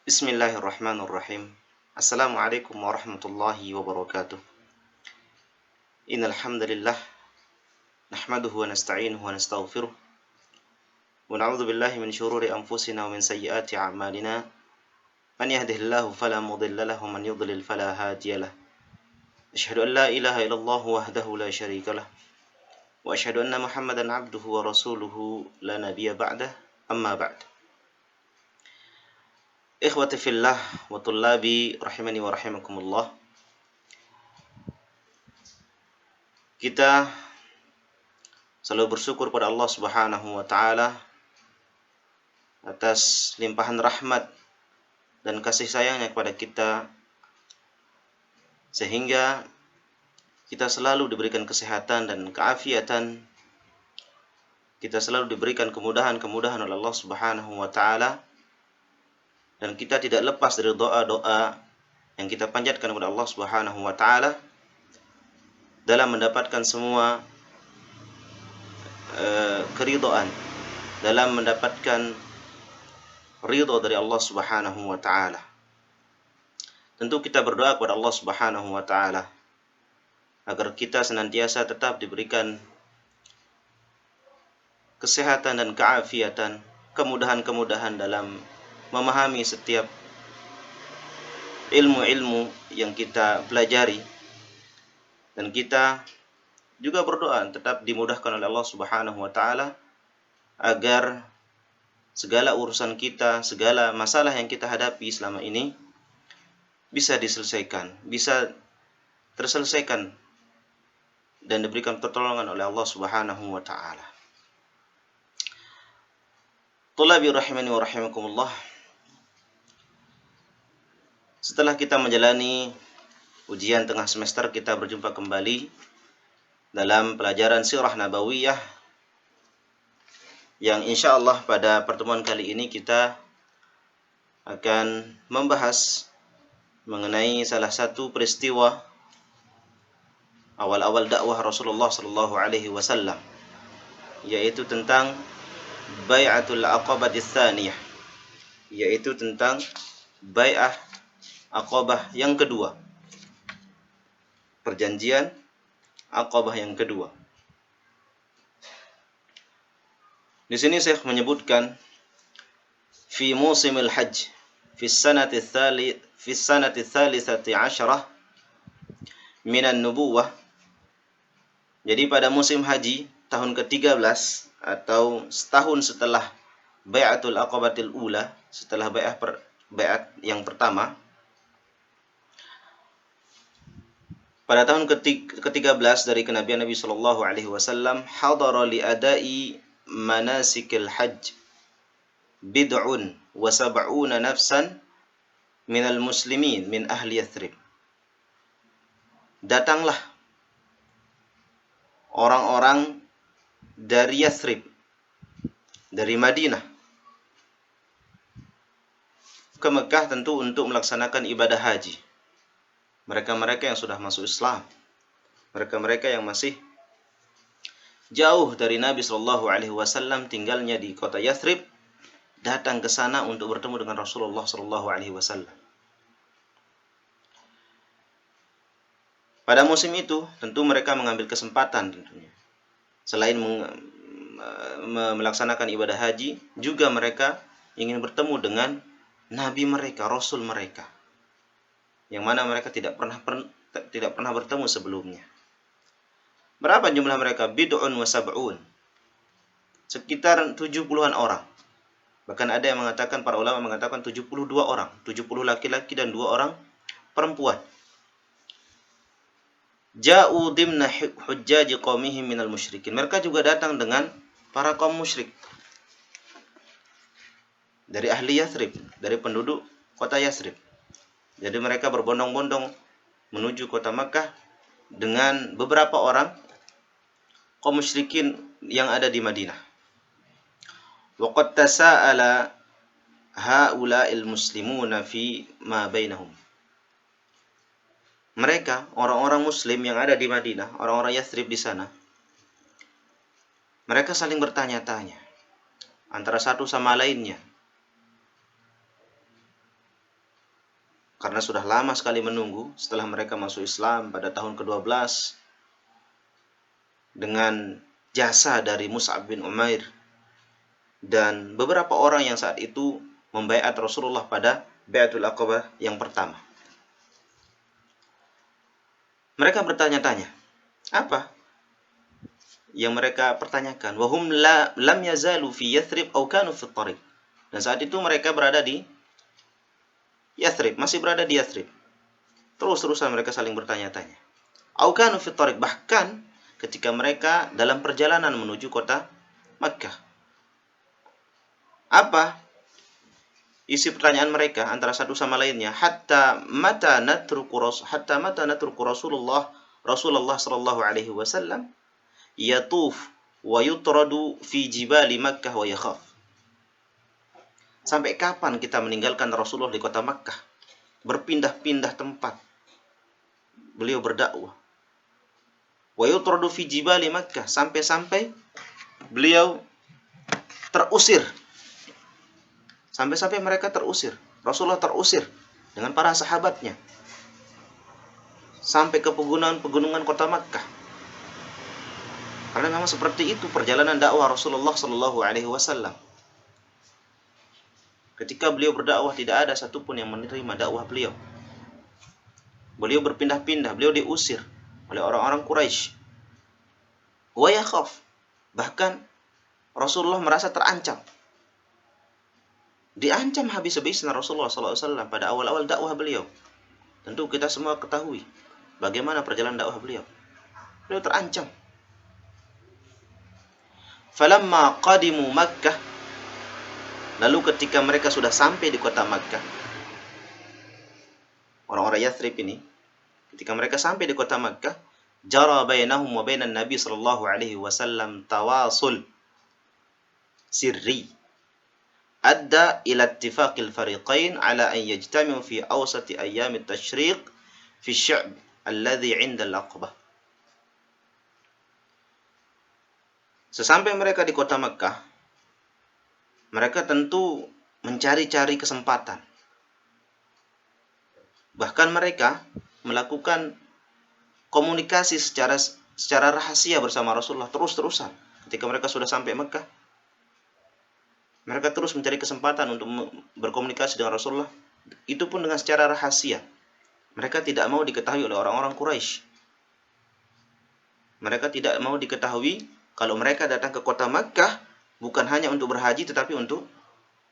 Bismillahirrahmanirrahim. Assalamualaikum warahmatullahi wabarakatuh. Innal hamdalillah nahmaduhu wa nasta'inuhu wa nastaghfiruh wa na'udzu billahi min shururi anfusina wa min sayyiati a'malina. Man yahdihillahu fala mudilla lahu wa man yudlil fala hadiya lahu. Asyhadu an la ilaha illallah wahdahu la syarika lah wa asyhadu anna Muhammadan 'abduhu wa rasuluhu la nabiyya ba'dah. Amma ba'd. Ikhwati fillah wa tullabi rahimani wa rahimakumullah. Kita selalu bersyukur pada Allah Subhanahu wa taala atas limpahan rahmat dan kasih sayangnya kepada kita, sehingga kita selalu diberikan kesehatan dan keafiatan. Kita selalu diberikan kemudahan-kemudahan oleh Allah Subhanahu wa taala, dan kita tidak lepas dari doa-doa yang kita panjatkan kepada Allah Subhanahu wa taala dalam mendapatkan semua keridhaan, dalam mendapatkan ridha dari Allah Subhanahu wa taala. Tentu kita berdoa kepada Allah Subhanahu wa taala agar kita senantiasa tetap diberikan kesehatan dan keafiatan, kemudahan-kemudahan dalam memahami setiap ilmu-ilmu yang kita pelajari, dan kita juga berdoa tetap dimudahkan oleh Allah Subhanahu wa taala agar segala urusan kita, segala masalah yang kita hadapi selama ini bisa diselesaikan, bisa terselesaikan dan diberikan pertolongan oleh Allah Subhanahu wa taala. Thulabi rahimani wa rahimakumullah. Setelah kita menjalani ujian tengah semester, kita berjumpa kembali dalam pelajaran Sirah Nabawiyah, yang insya Allah pada pertemuan kali ini kita akan membahas mengenai salah satu peristiwa awal-awal dakwah Rasulullah Sallallahu Alaihi Wasallam, yaitu tentang Bai'atul Aqabatis Tsaniyah, yaitu tentang Bai'ah Aqabah yang kedua, perjanjian Aqabah yang kedua. Di sini Syekh menyebutkan fi musimil hajj fi sanati tsalitsati asyarah minan nubuwah. Jadi pada musim haji tahun ke-13 atau setahun setelah Bai'atul Aqabatil Ula, setelah bai'at yang pertama, pada tahun ke-13 dari kenabian Nabi sallallahu alaihi wasallam, hadara li adai manasikil hajj bid'un wa sab'una nafsan minal muslimin min ahli Yathrib. Datanglah orang-orang dari Yathrib, dari Madinah, ke Mekah tentu untuk melaksanakan ibadah haji. Mereka-mereka yang sudah masuk Islam, mereka-mereka yang masih jauh dari Nabi Shallallahu Alaihi Wasallam, tinggalnya di kota Yathrib, datang ke sana untuk bertemu dengan Rasulullah Shallallahu Alaihi Wasallam. Pada musim itu, tentu mereka mengambil kesempatan, tentunya selain melaksanakan ibadah haji, juga mereka ingin bertemu dengan Nabi mereka, Rasul mereka, yang mana mereka tidak pernah bertemu sebelumnya. Berapa jumlah mereka? Bid'un wa sab'un. Sekitar 70-an orang. Bahkan ada yang mengatakan, para ulama mengatakan 72 orang. 70 laki-laki dan 2 orang perempuan. Ja'u dimna hujjaji qaumihim minal musyrikin. Mereka juga datang dengan para kaum musyrik dari ahli Yathrib, dari penduduk kota Yathrib. Jadi mereka berbondong-bondong menuju kota Makkah dengan beberapa orang kaum musyrikin yang ada di Madinah. Wa qad tasa'ala haula'il muslimuna fi ma bainahum. Mereka, orang-orang muslim yang ada di Madinah, orang-orang Yathrib di sana, mereka saling bertanya-tanya antara satu sama lainnya. karena sudah lama sekali menunggu setelah mereka masuk Islam pada tahun ke-12 dengan jasa dari Mus'ab bin Umair dan beberapa orang yang saat itu membaiat Rasulullah pada Bai'atul Aqabah yang pertama. Mereka bertanya-tanya, apa yang mereka pertanyakan? Wahum lam yazalu fi Yathrib aw kanu fi tariq. Dan saat itu mereka berada di Yathrib, masih berada di Yathrib. Terus-terusan mereka saling bertanya-tanya. Aw kanu fi tariq, bahkan ketika mereka dalam perjalanan menuju kota Makkah. Apa isi pertanyaan mereka antara satu sama lainnya? Hatta mata natruku Rasulullah sallallahu alaihi wasallam yatuf wa yutradu fi jibali Makkah wa yakhaf. Sampai kapan kita meninggalkan Rasulullah di kota Makkah? Berpindah-pindah tempat beliau berdakwah. Wa yutradu fi jibali Makkah, sampai-sampai beliau terusir. Sampai-sampai mereka terusir. Rasulullah terusir dengan para sahabatnya sampai ke pegunungan kota Makkah. Karena memang seperti itu perjalanan dakwah Rasulullah sallallahu alaihi wasallam. Ketika beliau berdakwah tidak ada satupun yang menerima dakwah beliau. Beliau berpindah-pindah, beliau diusir oleh orang-orang Quraisy. Wa yakhaf. Bahkan Rasulullah merasa terancam. Diancam habis-habisan Rasulullah SAW pada awal-awal dakwah beliau. Tentu kita semua ketahui bagaimana perjalanan dakwah beliau. Beliau terancam. Falamma qadimu Makkah, lalu ketika mereka sudah sampai di kota Makkah, orang-orang Yathrib ini, ketika mereka sampai di kota Makkah, jara bainahum wa bainan Nabi sallallahu alaihi wasallam tawasul sirri adda ila ittifaqil fariqain ala an yajtami'u fi awsati ayyam at-tashriq fi asy-sya'b alladhi 'inda al-Aqabah. Sesampai mereka di kota Makkah, mereka tentu mencari-cari kesempatan. Bahkan mereka melakukan komunikasi secara rahasia bersama Rasulullah terus-terusan. Ketika mereka sudah sampai Makkah, mereka terus mencari kesempatan untuk berkomunikasi dengan Rasulullah. Itu pun dengan secara rahasia. Mereka tidak mau diketahui oleh orang-orang Quraisy. Mereka tidak mau diketahui kalau mereka datang ke kota Makkah bukan hanya untuk berhaji tetapi untuk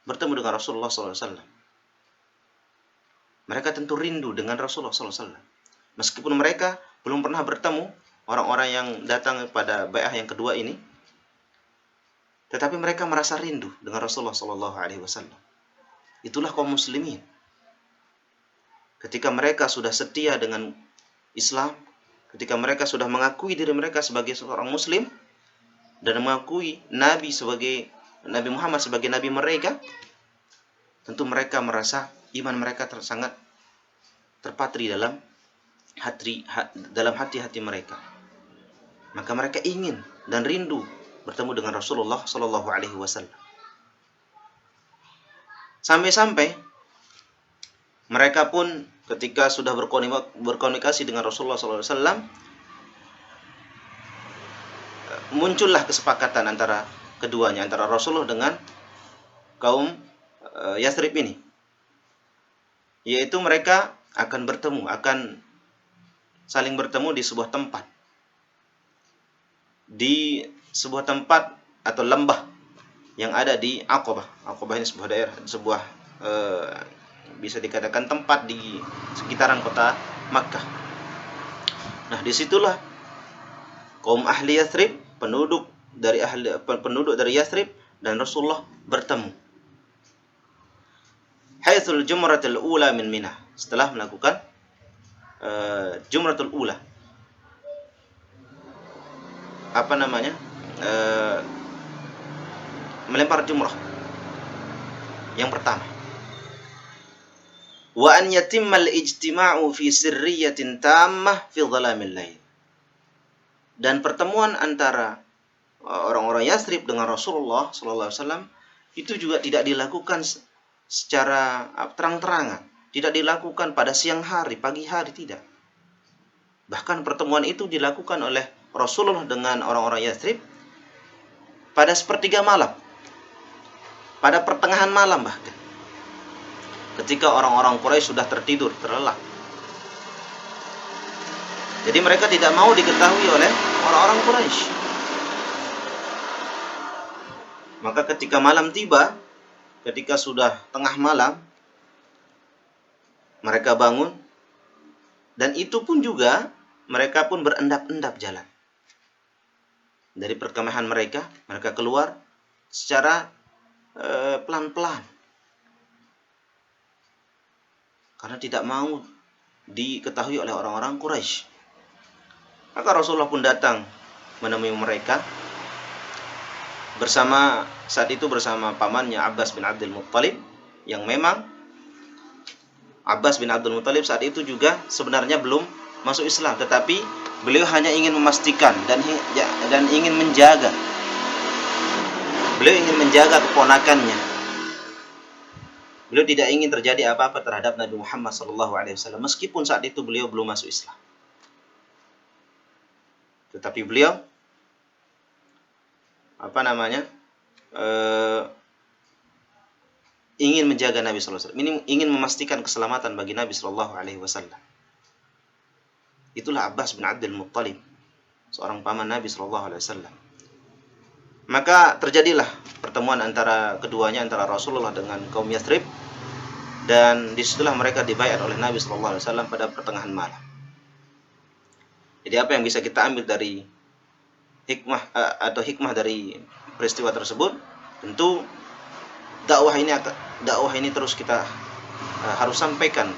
bertemu dengan Rasulullah SAW. Mereka tentu rindu dengan Rasulullah SAW. Meskipun mereka belum pernah bertemu orang-orang yang datang pada bai'ah yang kedua ini, tetapi mereka merasa rindu dengan Rasulullah SAW. Itulah kaum muslimin. Ketika mereka sudah setia dengan Islam, ketika mereka sudah mengakui diri mereka sebagai seorang muslim dan mengakui Nabi Muhammad sebagai nabi mereka, tentu mereka merasa iman mereka sangat terpatri dalam hati-hati mereka. Maka mereka ingin dan rindu bertemu dengan Rasulullah sallallahu alaihi wasallam. Sampai-sampai mereka pun ketika sudah berkomunikasi dengan Rasulullah sallallahu alaihi wasallam, muncullah kesepakatan antara keduanya, antara Rasulullah dengan kaum Yathrib ini, yaitu mereka akan saling bertemu di sebuah tempat, atau lembah yang ada di Aqabah. Aqabah ini sebuah daerah, bisa dikatakan tempat di sekitaran kota Makkah. Nah, disitulah kaum ahli Yathrib, penduduk dari Yathrib dan Rasulullah bertemu. Haitsul jumratul ula min Mina, setelah melakukan jumratul ula. Melempar jumrah yang pertama. Wa an yatimmal ijtima'u fi sirriyatin tammah fi dhalamil lail. Dan pertemuan antara orang-orang Yathrib dengan Rasulullah sallallahu alaihi wasallam itu juga tidak dilakukan secara terang-terangan, Tidak dilakukan pada siang hari, pagi hari, tidak. Bahkan pertemuan itu dilakukan oleh Rasulullah dengan orang-orang Yathrib pada sepertiga malam. Pada pertengahan malam bahkan. Ketika orang-orang Quraisy sudah tertidur, terlelap. Jadi mereka tidak mau diketahui oleh orang-orang Quraisy. Maka ketika malam tiba, ketika sudah tengah malam, mereka bangun, dan itu pun juga mereka pun berendap-endap jalan. Dari perkemahan mereka keluar secara pelan-pelan. Karena tidak mau diketahui oleh orang-orang Quraisy. Maka Rasulullah pun datang menemui mereka saat itu bersama pamannya Abbas bin Abdul Muttalib, yang memang Abbas bin Abdul Muttalib saat itu juga sebenarnya belum masuk Islam, tetapi beliau hanya ingin memastikan dan ingin menjaga. Beliau ingin menjaga keponakannya. Beliau tidak ingin terjadi apa-apa terhadap Nabi Muhammad SAW, meskipun saat itu beliau belum masuk Islam. Tetapi beliau ingin menjaga Nabi SAW, ingin memastikan keselamatan bagi Nabi SAW. Itulah Abbas bin Abdul Muttalib, seorang paman Nabi SAW. Maka terjadilah pertemuan antara keduanya, antara Rasulullah dengan kaum Yathrib, dan disitulah mereka dibayar oleh Nabi SAW pada pertengahan malam. Jadi apa yang bisa kita ambil dari hikmah dari peristiwa tersebut? Tentu dakwah ini terus kita harus sampaikan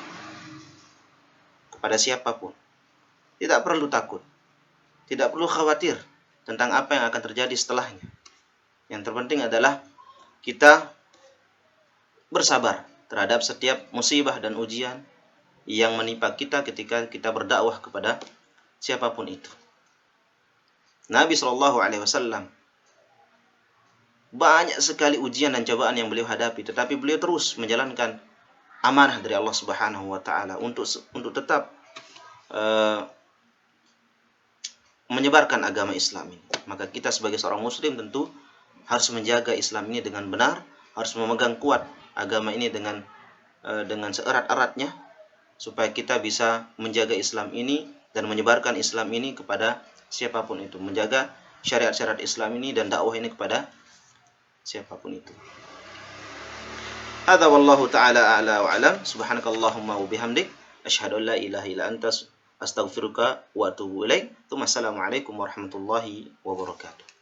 kepada siapapun. Tidak perlu takut, tidak perlu khawatir tentang apa yang akan terjadi setelahnya. Yang terpenting adalah kita bersabar terhadap setiap musibah dan ujian yang menimpa kita ketika kita berdakwah kepada siapapun itu. Nabi SAW banyak sekali ujian dan cobaan yang beliau hadapi, tetapi beliau terus menjalankan amanah dari Allah Subhanahu wa taala untuk tetap menyebarkan agama Islam ini. Maka kita sebagai seorang muslim tentu harus menjaga Islam ini dengan benar, harus memegang kuat agama ini dengan seerat-eratnya, supaya kita bisa menjaga Islam ini dan menyebarkan Islam ini kepada siapapun itu, menjaga syariat-syariat Islam ini dan dakwah ini kepada siapapun itu. Hadza wallahu taala a'la wa a'lam. Subhanakallahumma wa bihamdik, asyhadu an la ilaha illa anta, astaghfiruka wa atubu ilaik. Assalamualaikum warahmatullahi wabarakatuh.